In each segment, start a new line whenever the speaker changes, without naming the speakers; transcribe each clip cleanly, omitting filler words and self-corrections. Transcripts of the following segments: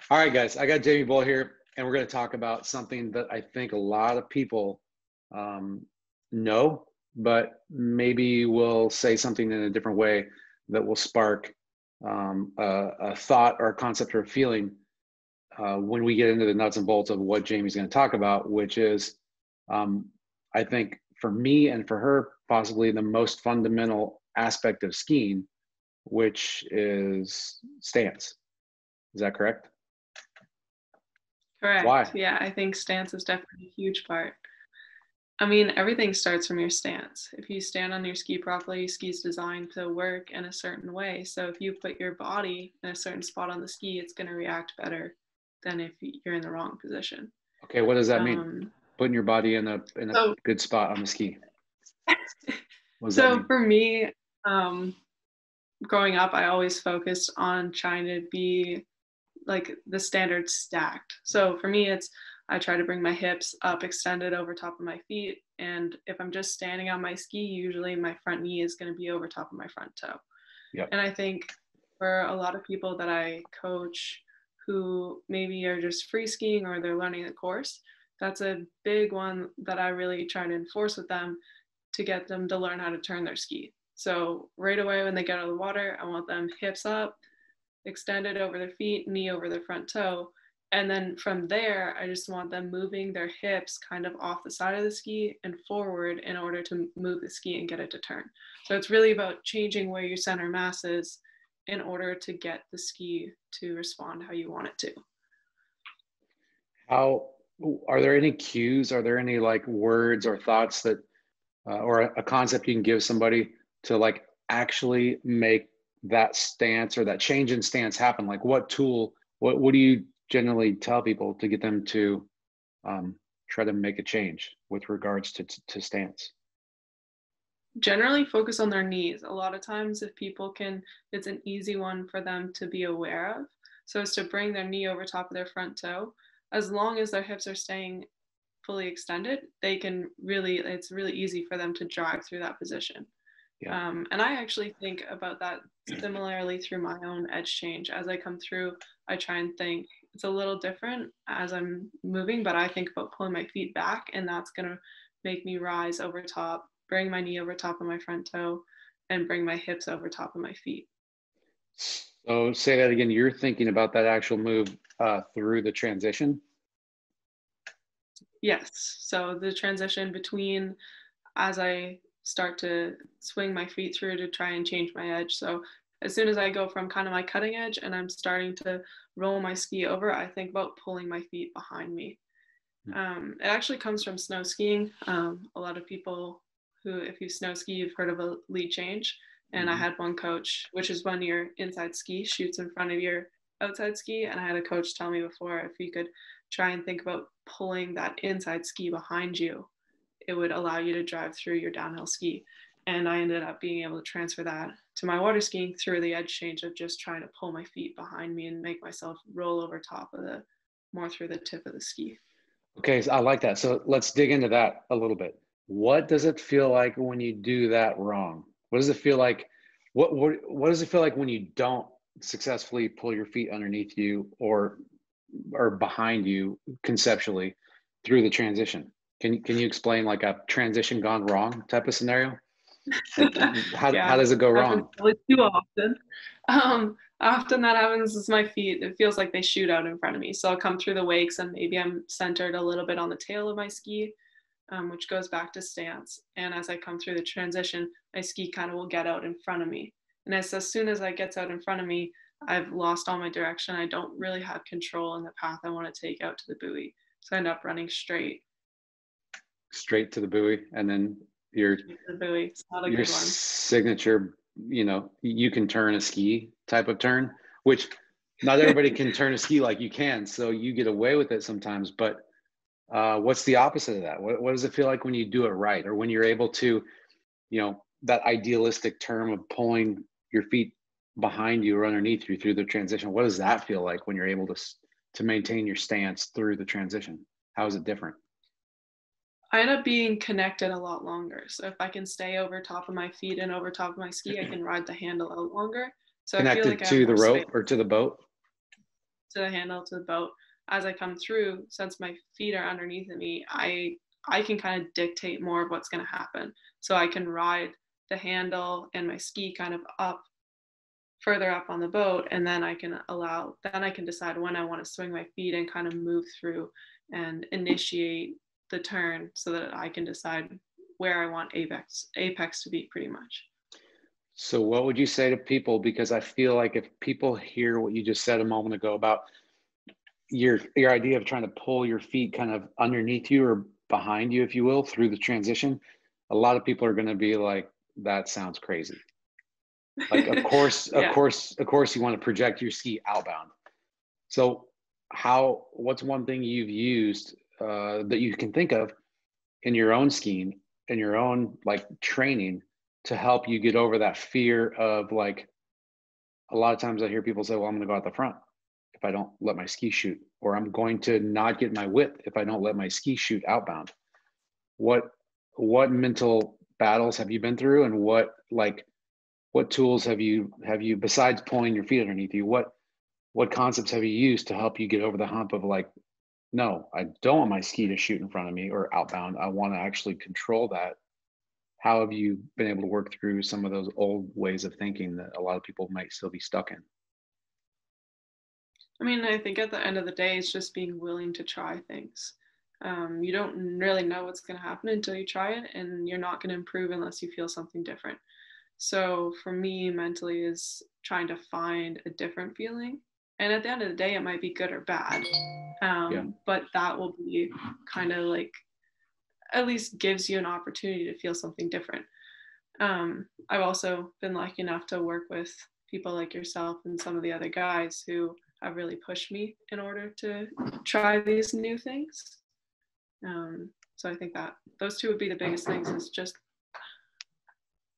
All right, guys, I got Jaimee Bull here, and we're going to talk about something that I think a lot of people know, but maybe we'll say something in a different way that will spark a thought or a concept or a feeling when we get into the nuts and bolts of what Jaimee's going to talk about, which is, I think for me and for her, possibly the most fundamental aspect of skiing, which is stance. Is that correct?
Correct.
Why?
Yeah, I think stance is definitely a huge part. I mean, everything starts from your stance. If you stand on your ski properly, ski's designed to work in a certain way. So if you put your body in a certain spot on the ski, it's going to react better than if you're in the wrong position.
Okay, what does that mean? Putting your body in a
so,
good spot on the ski. What does that
So
mean?
for me, growing up, I always focused on trying to be like the standard stacked. So for me, I try to bring my hips up, extended over top of my feet. And if I'm just standing on my ski, usually my front knee is going to be over top of my front toe.
Yep.
And I think for a lot of people that I coach who maybe are just free skiing or they're learning the course, that's a big one that I really try to enforce with them to get them to learn how to turn their ski. So right away when they get out of the water, I want them hips up, extended over their feet, knee over their front toe. And then from there, I just want them moving their hips kind of off the side of the ski and forward in order to move the ski and get it to turn. So it's really about changing where your center mass is in order to get the ski to respond how you want it to.
How are there any cues? Are there any like words or thoughts that, or a concept you can give somebody to like actually make that stance or that change in stance happen? Like what tool, what do you generally tell people to get them to try to make a change with regards to stance?
Generally focus on their knees. A lot of times if people can, it's an easy one for them to be aware of. So it's to bring their knee over top of their front toe. As long as their hips are staying fully extended, they can really, it's really easy for them to drive through that position. Yeah. And I actually think about that similarly through my own edge change. As I come through, I try and think it's a little different as I'm moving, but I think about pulling my feet back, and that's going to make me rise over top, bring my knee over top of my front toe, and bring my hips over top of my feet.
So say that again. You're thinking about that actual move through the transition?
Yes. So the transition between as I start to swing my feet through to try and change my edge. So as soon as I go from kind of my cutting edge and I'm starting to roll my ski over, I think about pulling my feet behind me. It actually comes from snow skiing. A lot of people who, if you snow ski, you've heard of a lead change. And I had one coach, which is when your inside ski shoots in front of your outside ski. And I had a coach tell me before, if you could try and think about pulling that inside ski behind you, it would allow you to drive through your downhill ski. And I ended up being able to transfer that to my water skiing through the edge change of just trying to pull my feet behind me and make myself roll over top of more through the tip of the ski.
Okay, so I like that. So let's dig into that a little bit. What does it feel like when you do that wrong? What does it feel like? What does it feel like when you don't successfully pull your feet underneath you or behind you conceptually through the transition? Can you explain like a transition gone wrong type of scenario? Like how does it go wrong?
Too often. Often that happens is my feet, it feels like they shoot out in front of me. So I'll come through the wakes and maybe I'm centered a little bit on the tail of my ski, which goes back to stance. And as I come through the transition, my ski kind of will get out in front of me. And as soon as it gets out in front of me, I've lost all my direction. I don't really have control in the path I want to take out to the buoy. So I end up running straight
to the buoy, and then your signature, you can turn a ski type of turn, which not everybody can turn a ski like you can, so you get away with it sometimes. But what's the opposite of that? What does it feel like when you do it right, or when you're able to, that idealistic term of pulling your feet behind you or underneath you through the transition? What does that feel like when you're able to maintain your stance through the transition? How is it different?
I end up being connected a lot longer. So if I can stay over top of my feet and over top of my ski, I can ride the handle out longer. So
connected
I feel like
to the rope or to the boat?
to the handle to the boat. As I come through, since my feet are underneath of me, I can kind of dictate more of what's going to happen. So I can ride the handle and my ski kind of up, further up on the boat, and then I can decide when I want to swing my feet and kind of move through and initiate the turn so that I can decide where I want apex to be, pretty much.
So what would you say to people? Because I feel like if people hear what you just said a moment ago about your idea of trying to pull your feet kind of underneath you or behind you, if you will, through the transition, a lot of people are going to be like, that sounds crazy. Like, of course,
Yeah.
of course you want to project your ski outbound. So what's one thing you've used that you can think of in your own skiing, in your own like training, to help you get over that fear of, like, a lot of times I hear people say, well, I'm going to go out the front if I don't let my ski shoot, or I'm going to not get my width if I don't let my ski shoot outbound. What mental battles have you been through, and what tools have you besides pulling your feet underneath you, what concepts have you used to help you get over the hump of, like, no, I don't want my ski to shoot in front of me or outbound. I want to actually control that. How have you been able to work through some of those old ways of thinking that a lot of people might still be stuck in?
I mean, I think at the end of the day, it's just being willing to try things. You don't really know what's going to happen until you try it, and you're not going to improve unless you feel something different. So for me, mentally, is trying to find a different feeling. And at the end of the day, it might be good or bad. But that will be kind of like, at least gives you an opportunity to feel something different. I've also been lucky enough to work with people like yourself and some of the other guys who have really pushed me in order to try these new things. So I think that those two would be the biggest things, is just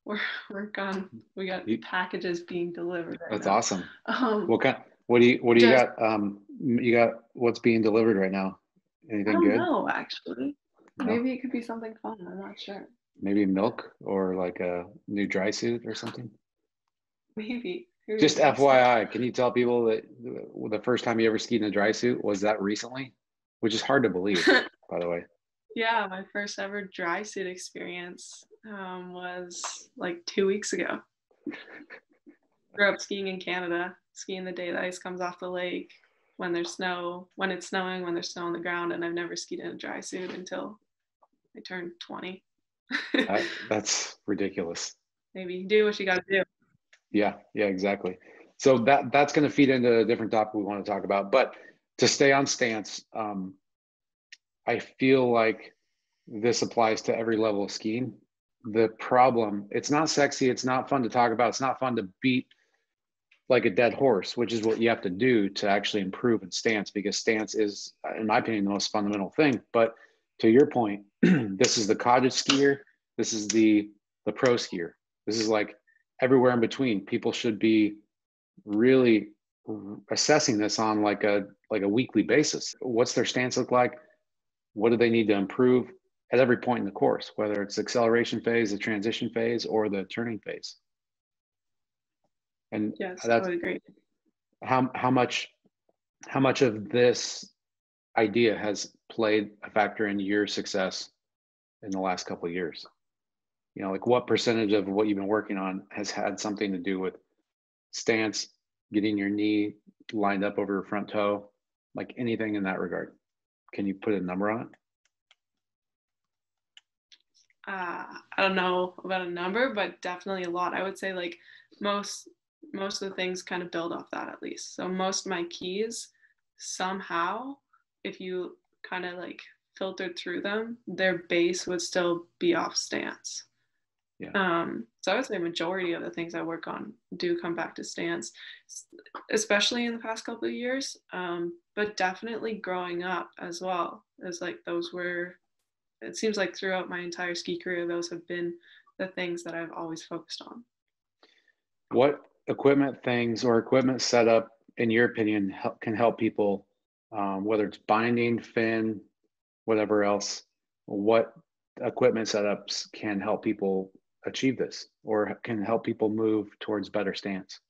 we're gone. We got packages being delivered right
That's
now.
awesome. What do you got? You got what's being delivered right now? Anything
I don't
good?
know, actually.
No?
Maybe it could be something fun. I'm not sure.
Maybe milk, or like a new dry suit or something.
Maybe.
Just FYI, can you tell people that the first time you ever skied in a dry suit, was that recently? Which is hard to believe, by the way.
Yeah, my first ever dry suit experience was like 2 weeks ago. Grew up skiing in Canada, skiing the day the ice comes off the lake, when there's snow, when it's snowing, when there's snow on the ground, and I've never skied in a dry suit until I turned 20.
That's ridiculous.
Maybe do what you got to do.
Yeah, exactly. So that's going to feed into a different topic we want to talk about. But to stay on stance, I feel like this applies to every level of skiing. The problem, it's not sexy, it's not fun to talk about, it's not fun to beat like a dead horse, which is what you have to do to actually improve in stance, because stance is, in my opinion, the most fundamental thing. But to your point, this is the cottage skier, this is the pro skier, this is like everywhere in between. People should be really assessing this on like a weekly basis. What's their stance look like? What do they need to improve at every point in the course, whether it's acceleration phase, the transition phase, or the turning phase? And
yes,
that's,
I would agree.
How much of this idea has played a factor in your success in the last couple of years? You know, like what percentage of what you've been working on has had something to do with stance, getting your knee lined up over your front toe, like anything in that regard? Can you put a number on it?
I don't know about a number, but definitely a lot. I would say like most of the things kind of build off that, at least. So most of my keys, somehow, if you kind of like filtered through them, their base would still be off stance.
Yeah.
So I would say majority of the things I work on do come back to stance, especially in the past couple of years. But definitely growing up as well, as like those were, it seems like throughout my entire ski career, those have been the things that I've always focused on.
What equipment things or equipment setup, in your opinion, can help people, whether it's binding, fin, whatever else? What equipment setups can help people achieve this, or can help people move towards better stance?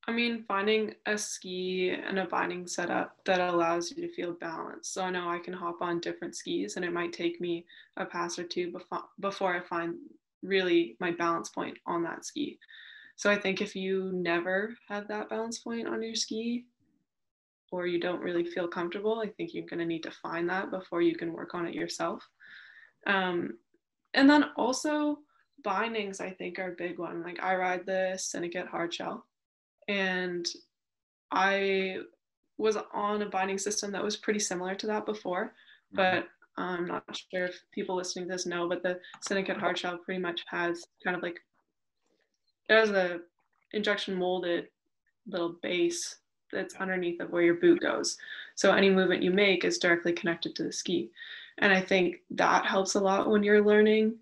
I mean, finding a ski and a binding setup that allows you to feel balanced. So I know I can hop on different skis and it might take me a pass or two before I find really my balance point on that ski. So I think if you never have that balance point on your ski or you don't really feel comfortable, I think you're going to need to find that before you can work on it yourself. Um, and then also bindings, I think, are a big one. Like I ride the Syndicate hardshell, and I was on a binding system that was pretty similar to that before, but I'm not sure if people listening to this know, but the Syndicate hardshell pretty much has kind of like, it has a injection molded little base that's underneath of where your boot goes. So any movement you make is directly connected to the ski. And I think that helps a lot when you're learning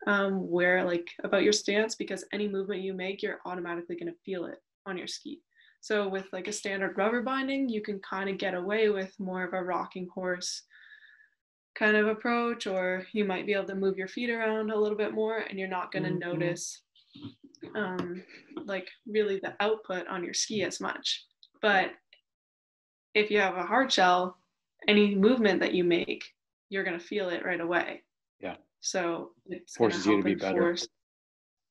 where like about your stance, because any movement you make, you're automatically going to feel it on your ski. So with like a standard rubber binding, you can kind of get away with more of a rocking horse kind of approach, or you might be able to move your feet around a little bit more and you're not going to notice like really the output on your ski as much. But if you have a hard shell, any movement that you make, you're going to feel it right away.
Yeah.
So it's
Forces you to be better.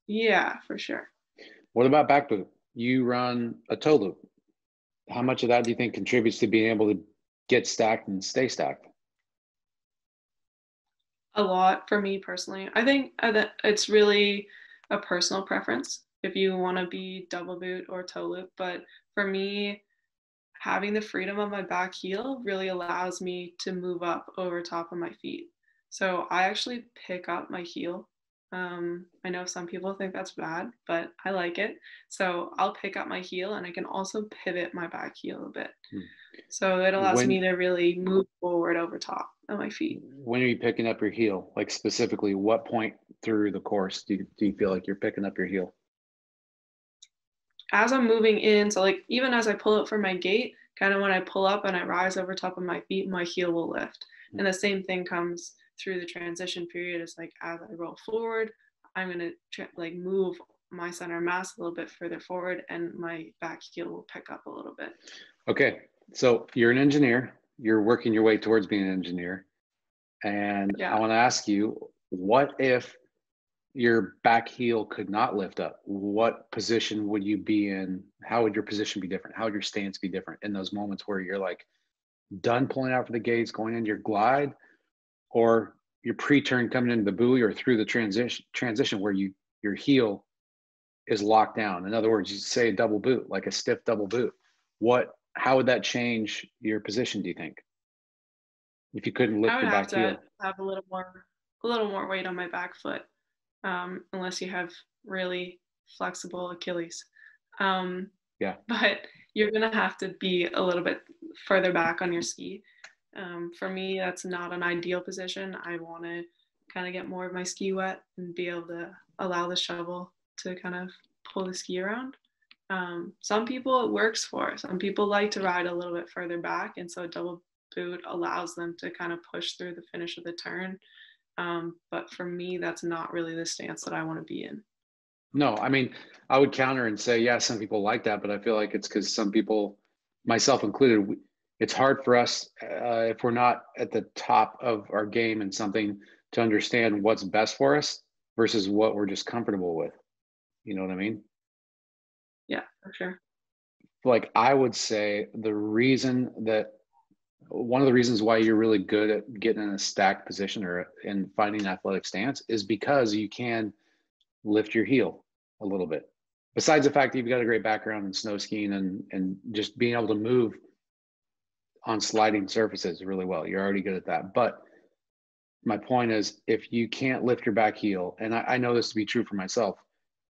Yeah, for sure.
What about back boot? You run a toe loop. How much of that do you think contributes to being able to get stacked and stay stacked?
A lot for me personally. I think that it's really a personal preference if you want to be double boot or toe loop. But for me, having the freedom of my back heel really allows me to move up over top of my feet. So I actually pick up my heel. I know some people think that's bad, but I like it. So I'll pick up my heel and I can also pivot my back heel a bit. So it allows me to really move forward over top of my feet.
When are you picking up your heel? Like specifically, what point through the course do you feel like you're picking up your heel?
As I'm moving in, so like even as I pull up from my gate, kind of when I pull up and I rise over top of my feet, my heel will lift. And the same thing comes through the transition period. It's like as I roll forward, I'm going to like move my center of mass a little bit further forward and my back heel will pick up a little bit.
Okay. So you're an engineer, you're working your way towards being an engineer. And I want to ask you, what if your back heel could not lift up? What position would you be in? How would your position be different? How would your stance be different in those moments where you're like done pulling out for the gates, going into your glide, or your pre-turn coming into the buoy, or through the transition where your heel is locked down? In other words, you say a double boot, like a stiff double boot. How would that change your position, do you think? If you couldn't lift your back heel?
I would have to have a little more weight on my back foot, unless you have really flexible Achilles. But you're gonna have to be a little bit further back on your ski. For me, that's not an ideal position. I want to kind of get more of my ski wet and be able to allow the shovel to kind of pull the ski around. Some people it works for. Some people like to ride a little bit further back, and so a double boot allows them to kind of push through the finish of the turn. But for me, that's not really the stance that I want to be in.
No, I mean, I would counter and say, yeah, some people like that, but I feel like it's because some people, myself included, it's hard for us if we're not at the top of our game in something to understand what's best for us versus what we're just comfortable with. You know what I mean?
Yeah, for sure.
Like I would say one of the reasons why you're really good at getting in a stacked position or in finding an athletic stance is because you can lift your heel a little bit. Besides the fact that you've got a great background in snow skiing and just being able to move on sliding surfaces really well. You're already good at that. But my point is, if you can't lift your back heel, and I know this to be true for myself,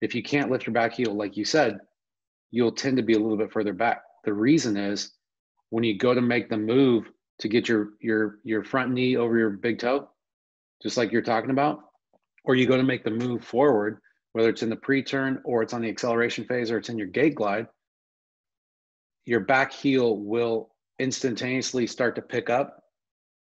if you can't lift your back heel, like you said, you'll tend to be a little bit further back. The reason is when you go to make the move to get your front knee over your big toe, just like you're talking about, or you go to make the move forward, whether it's in the pre-turn or it's on the acceleration phase or it's in your gate glide, your back heel will instantaneously start to pick up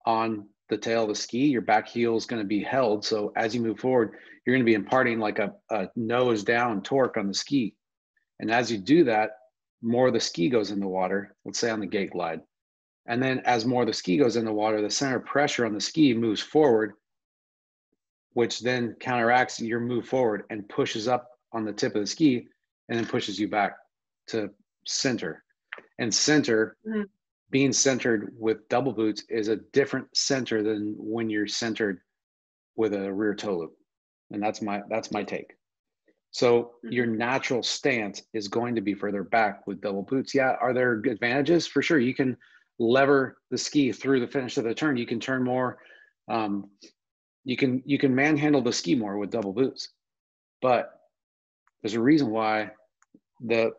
on the tail of the ski. Your back heel is going to be held. So as you move forward, you're going to be imparting like a nose down torque on the ski. And as you do that, more of the ski goes in the water, let's say on the gate glide. And then as more of the ski goes in the water, the center of pressure on the ski moves forward, which then counteracts your move forward and pushes up on the tip of the ski and then pushes you back to center. And center, being centered with double boots is a different center than when you're centered with a rear toe loop. And that's my take. So your natural stance is going to be further back with double boots. Yeah, are there advantages? For sure. You can lever the ski through the finish of the turn. You can turn more. You can manhandle the ski more with double boots. But there's a reason why the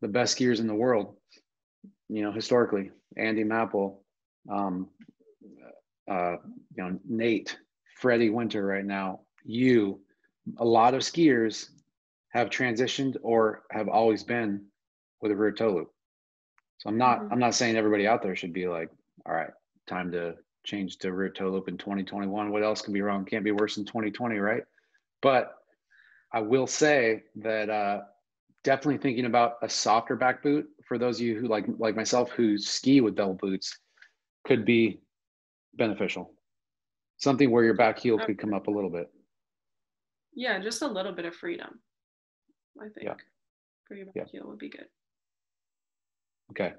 best skiers in the world, you know, historically, Andy Mapple, you know, Nate, Freddie Winter right now, a lot of skiers have transitioned or have always been with a rear toe loop. So I'm not saying everybody out there should be like, all right, time to change to rear toe loop in 2021. What else can be wrong? Can't be worse than 2020, right? But I will say that definitely thinking about a softer back boot for those of you who like myself who ski with double boots could be beneficial. Something where your back heel could come up a little bit.
Yeah, just a little bit of freedom, I think.
Yeah.
For your back heel would be good.
Okay.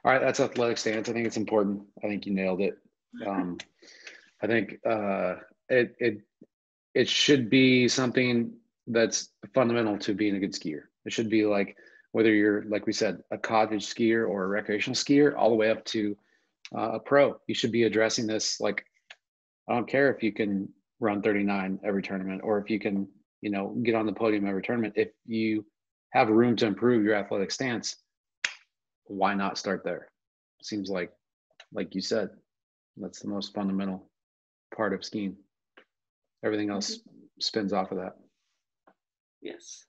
All right, that's athletic stance. I think it's important. I think you nailed it. I think it should be something that's fundamental to being a good skier. It should be like, whether you're, like we said, a cottage skier or a recreational skier, all the way up to a pro. You should be addressing this. Like, I don't care if you can run 39 every tournament, or if you can, you know, get on the podium every tournament. If you have room to improve your athletic stance, why not start there? Seems like you said, that's the most fundamental part of skiing. Everything else spins off of that.
Yes.